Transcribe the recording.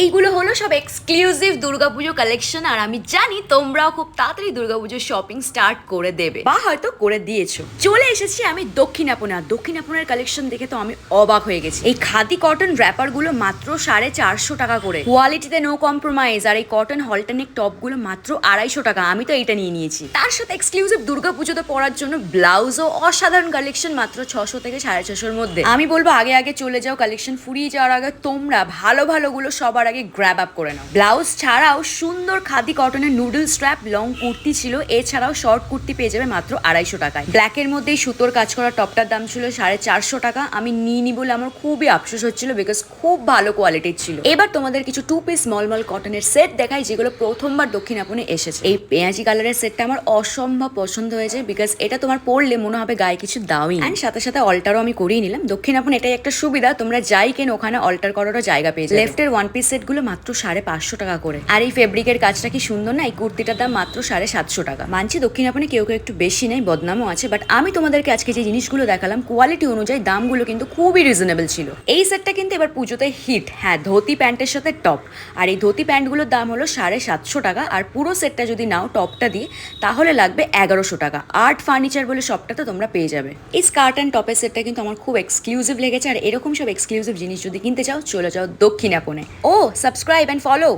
এইগুলো হলো সব এক্সক্লুসিভ দুর্গাপুজো কালেকশন, আর আমি জানি তোমরাও খুব তাড়াতাড়ি দুর্গাপুজোর শপিং স্টার্ট করে দেবে বা হয়তো করে দিয়েছো। চলে এসেছি আমি দক্ষিণাপনে, আর দক্ষিণাপনের কালেকশন দেখে তো আমি অবাক হয়ে গেছি। এই খাদি কটন র্যাপার গুলো মাত্র 450 টাকা করে, কোয়ালিটিতে নো কম্প্রোমাইজ। আর এই কটন হলটানিক টপ গুলো মাত্র 250 টাকা। আমি তো এইটা নিয়ে নিয়েছি। তার সাথে এক্সক্লুসিভ দুর্গাপুজোতে পরার জন্য ব্লাউজও অসাধারণ কালেকশন, মাত্র 600 থেকে 650-এর মধ্যে। আমি বলবো আগে আগে চলে যাও, কালেকশন ফুরিয়ে যাওয়ার আগে তোমরা ভালো ভালোগুলো সবার আগে গ্র্যাব আপ করে নাও। ব্লাউজ ছাড়াও সুন্দর খাদি কটনের নুডল স্ট্র্যাপ লং কুর্তি ছিল, এছাড়াও শর্ট কুর্তি পেয়ে যাবে মাত্র 250 টাকায়। ব্ল্যাকের মধ্যে সুতোর কাজ করা টপটার দাম ছিল 450 টাকা। আমি নিইনি বলে আমার খুবই আফসোস হচ্ছিল, বিকজ খুব ভালো কোয়ালিটির ছিল। এবার তোমাদের কিছু 2 পিস মলমল কটনের সেট দেখাই, যেগুলো প্রথমবার দক্ষিণাপনে এসেছে। এই পেঁয়াজি কালারের সেটটা আমার অসম্ভব পছন্দ হয়েছে, বিকজ এটা তোমার পরলে মনে হবে গায়ে কিছু দাওই। এন্ড সাথে সাথে অল্টারও আমি করিয়ে নিলাম। দক্ষিণাপন এটাই একটা সুবিধা, তোমরা যাই কেন ওখানে অল্টার করারও জায়গা পেয়ে যাবে। লেফটের 1 পিস সেট গুলো মাত্র 550 টাকা করে। আর এই ফেব্রিকের কাজটা কি সুন্দর না? এই কুর্তিটার দাম মাত্র 750 টাকা। মানছি দক্ষিণাপনে কেউ কেউ একটু বেশি নেই, বদনামও আছে, বাট আমি তোমাদেরকে আজকে যে জিনিসগুলো দেখালাম কোয়ালিটি অনুযায়ী দামগুলো কিন্তু খুবই রিজনেবল ছিল। এই সেটটা কিন্তু এবার পুজোতে হিট। হ্যাঁ, ধুতি প্যান্টের সাথে টপ। আর এই ধুতি প্যান্টগুলোর দাম হলো 750 টাকা। আর পুরো সেটটা যদি নাও টপটা দিয়ে, তাহলে লাগবে 1100 টাকা। আর্ট ফার্নিচার বলে সবটাতে তোমরা পেয়ে যাবে। এই স্কার্ট অ্যান্ড টপের সেটটা কিন্তু আমার খুব এক্সক্লুসিভ লেগেছে। আর এরকম সব এক্সক্লুসিভ জিনিস যদি কিনতে চাও, চলে যাও দক্ষিণাপনে। ও সাবস্ক্রাইব অ্যান্ড ফলো।